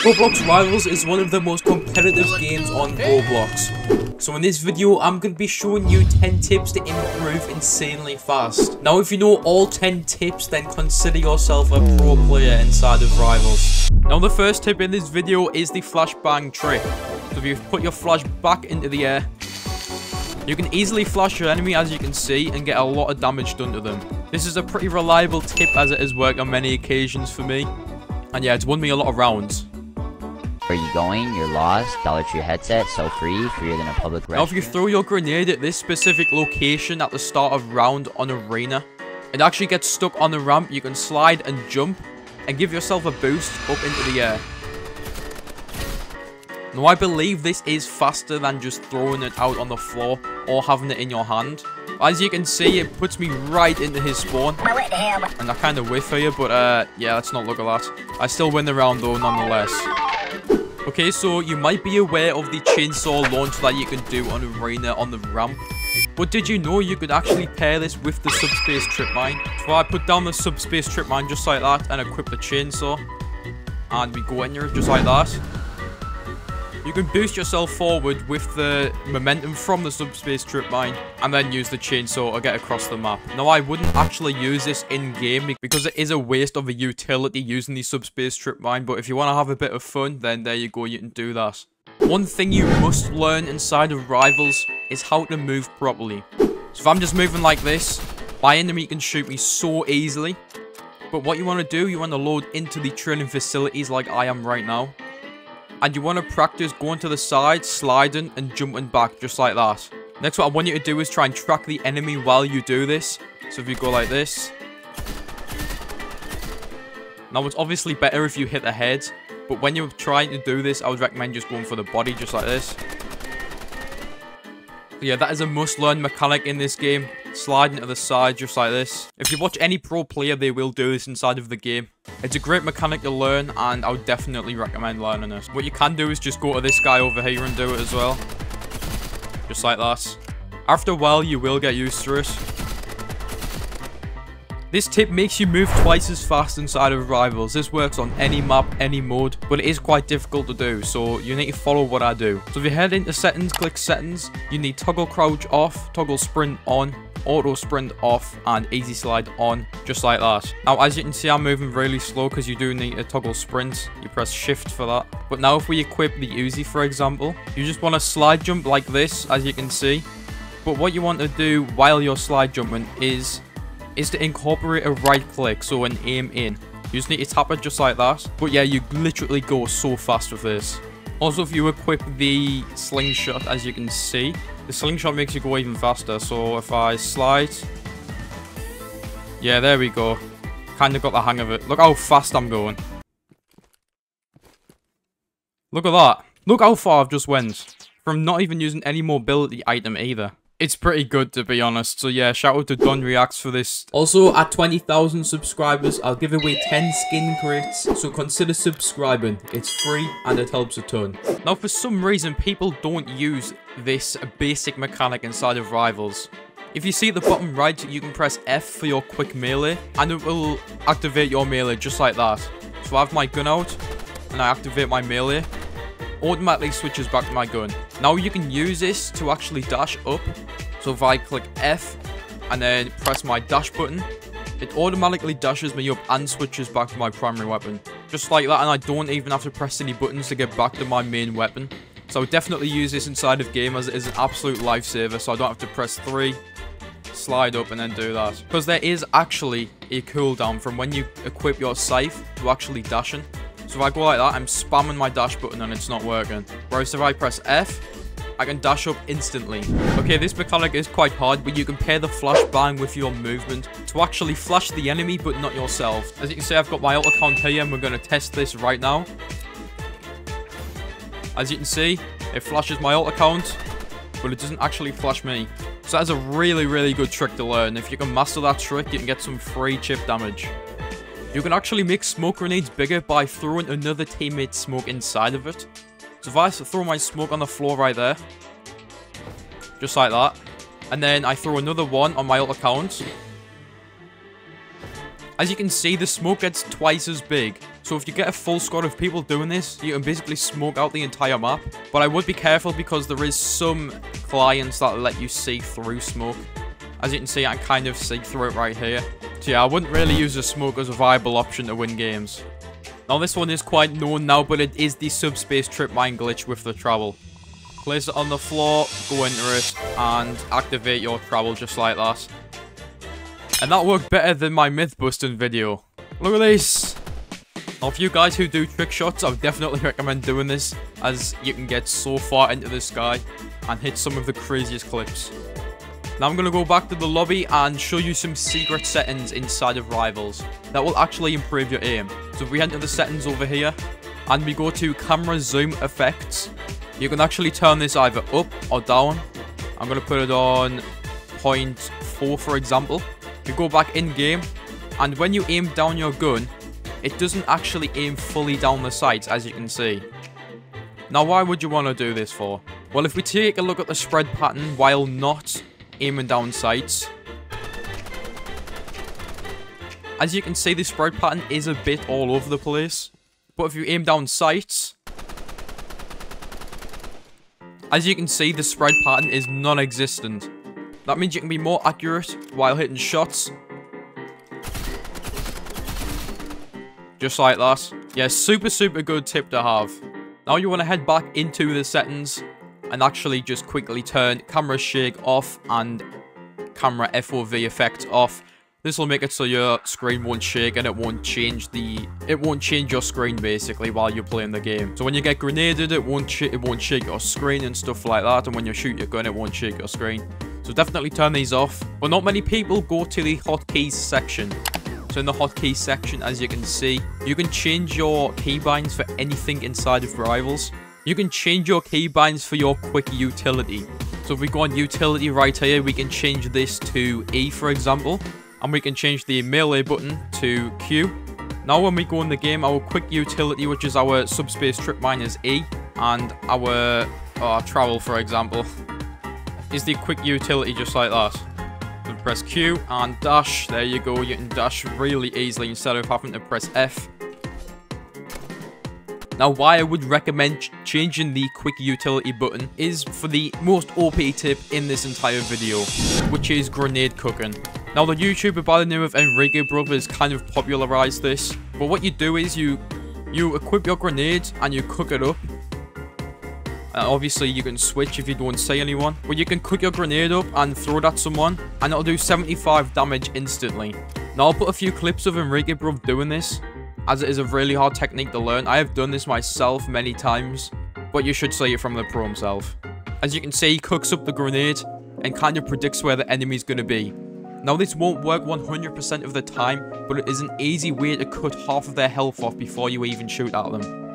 Roblox Rivals is one of the most competitive games on Roblox. So in this video, I'm going to be showing you 10 tips to improve insanely fast. Now, if you know all 10 tips, then consider yourself a pro player inside of Rivals. Now, the first tip in this video is the Flashbang Trick. So if you put your flash back into the air, you can easily flash your enemy, as you can see, and get a lot of damage done to them. This is a pretty reliable tip, as it has worked on many occasions for me. And yeah, it's won me a lot of rounds. Where are you going? You're lost. Dollar Tree headset, so freer than a public restroom. Now, if you throw your grenade at this specific location at the start of round on arena, it actually gets stuck on the ramp. You can slide and jump and give yourself a boost up into the air. Now, I believe this is faster than just throwing it out on the floor or having it in your hand. As you can see, it puts me right into his spawn. And I kind of whiff here, but yeah, let's not look at that. I still win the round though, nonetheless. Okay, so you might be aware of the chainsaw launch that you can do on arena on the ramp. But did you know you could actually pair this with the subspace trip mine? So I put down the subspace trip mine just like that and equip the chainsaw. And we go in here just like that. You can boost yourself forward with the momentum from the subspace trip mine and then use the chainsaw to get across the map. Now, I wouldn't actually use this in-game because it is a waste of a utility using the subspace trip mine, but if you want to have a bit of fun, then there you go, you can do that. One thing you must learn inside of Rivals is how to move properly. So if I'm just moving like this, my enemy can shoot me so easily. But what you want to do, you want to load into the training facilities like I am right now. And you want to practice going to the side, sliding, and jumping back, just like that. Next, what I want you to do is try and track the enemy while you do this. So if you go like this. Now, it's obviously better if you hit the head. But when you're trying to do this, I would recommend just going for the body, just like this. So yeah, that is a must-learn mechanic in this game. Sliding to the side, just like this. If you watch any pro player, they will do this inside of the game. It's a great mechanic to learn, and I would definitely recommend learning it. What you can do is just go to this guy over here and do it as well. Just like that. After a while, you will get used to it. This tip makes you move twice as fast inside of Rivals. This works on any map, any mode, but it is quite difficult to do, so you need to follow what I do. So if you head into settings, click settings, you need toggle crouch off, toggle sprint on, auto sprint off, and easy slide on, just like that. Now, as you can see, I'm moving really slow because you do need a toggle sprint. You press shift for that. But now if we equip the Uzi, for example, you just want to slide jump like this, as you can see. But what you want to do while you're slide jumping is to incorporate a right click, so an aim in. You just need to tap it just like that. But yeah, you literally go so fast with this. Also, if you equip the slingshot, as you can see, the slingshot makes you go even faster. So if I slide, yeah, there we go. Kind of got the hang of it. Look how fast I'm going. Look at that. Look how far I've just went from not even using any mobility item either. It's pretty good, to be honest. So yeah, shout out to Don Reacts for this. Also, at 20,000 subscribers, I'll give away 10 skin crates. So consider subscribing. It's free and it helps a ton. Now, for some reason, people don't use this basic mechanic inside of Rivals. If you see at the bottom right, you can press F for your quick melee, and it will activate your melee just like that. So I have my gun out, and I activate my melee. Automatically switches back to my gun. Now you can use this to actually dash up. So if I click F and then press my dash button, it automatically dashes me up and switches back to my primary weapon. Just like that, and I don't even have to press any buttons to get back to my main weapon. So I would definitely use this inside of game, as it is an absolute lifesaver, so I don't have to press 3, slide up, and then do that. Because there is actually a cooldown from when you equip your scythe to actually dashing. So if I go like that, I'm spamming my dash button and it's not working. Whereas if I press F, I can dash up instantly. Okay, this mechanic is quite hard, but you can pair the flashbang with your movement to actually flash the enemy, but not yourself. As you can see, I've got my ult account here, and we're going to test this right now. As you can see, it flashes my ult account, but it doesn't actually flash me. So that's a really, really good trick to learn. If you can master that trick, you can get some free chip damage. You can actually make smoke grenades bigger by throwing another teammate's smoke inside of it. So if I throw my smoke on the floor right there, just like that, and then I throw another one on my ult account, as you can see, the smoke gets twice as big. So if you get a full squad of people doing this, you can basically smoke out the entire map. But I would be careful because there is some clients that let you see through smoke. As you can see, I can kind of see through it right here. So yeah, I wouldn't really use the smoke as a viable option to win games. Now this one is quite known now, but it is the subspace trip mine glitch with the travel. Place it on the floor, go into it, and activate your travel just like that. And that worked better than my myth busting video. Look at this! Now for you guys who do trick shots, I would definitely recommend doing this, as you can get so far into the sky and hit some of the craziest clips. Now I'm going to go back to the lobby and show you some secret settings inside of Rivals that will actually improve your aim. So if we enter the settings over here and we go to camera zoom effects, you can actually turn this either up or down. I'm going to put it on 0.4 for example. You go back in game, and when you aim down your gun, it doesn't actually aim fully down the sights, as you can see. Now why would you want to do this for? Well, if we take a look at the spread pattern while not aiming down sights, as you can see, the spread pattern is a bit all over the place. But if you aim down sights, as you can see, the spread pattern is non-existent. That means you can be more accurate while hitting shots. Just like that. Yeah, super good tip to have. Now you want to head back into the settings and actually just quickly turn camera shake off and camera FOV effect off. This will make it so your screen won't shake and it won't change your screen basically while you're playing the game. So when you get grenaded, it won't shake your screen and stuff like that, and when you shoot your gun, it won't shake your screen. So definitely turn these off. But not many people go to the hotkeys section. So in the hotkey section, as you can see, you can change your keybinds for anything inside of Rivals. You can change your keybinds for your quick utility. So if we go on utility right here, we can change this to E, for example. And we can change the melee button to Q. Now when we go in the game, our quick utility, which is our subspace trip mine, is E. And our travel, for example, is the quick utility, just like that. So press Q and dash. There you go. You can dash really easily instead of having to press F. Now, why I would recommend changing the quick utility button is for the most OP tip in this entire video, which is grenade cooking. Now, the YouTuber by the name of Enrique Brothers kind of popularized this, but what you do is you equip your grenade and you cook it up. Obviously, you can switch if you don't see anyone, but you can cook your grenade up and throw it at someone, and it'll do 75 damage instantly. Now, I'll put a few clips of Enrique Brothers doing this, as it is a really hard technique to learn. I have done this myself many times, but you should see it from the pro himself. As you can see, he cooks up the grenade and kind of predicts where the enemy's going to be. Now, this won't work 100% of the time, but it is an easy way to cut half of their health off before you even shoot at them.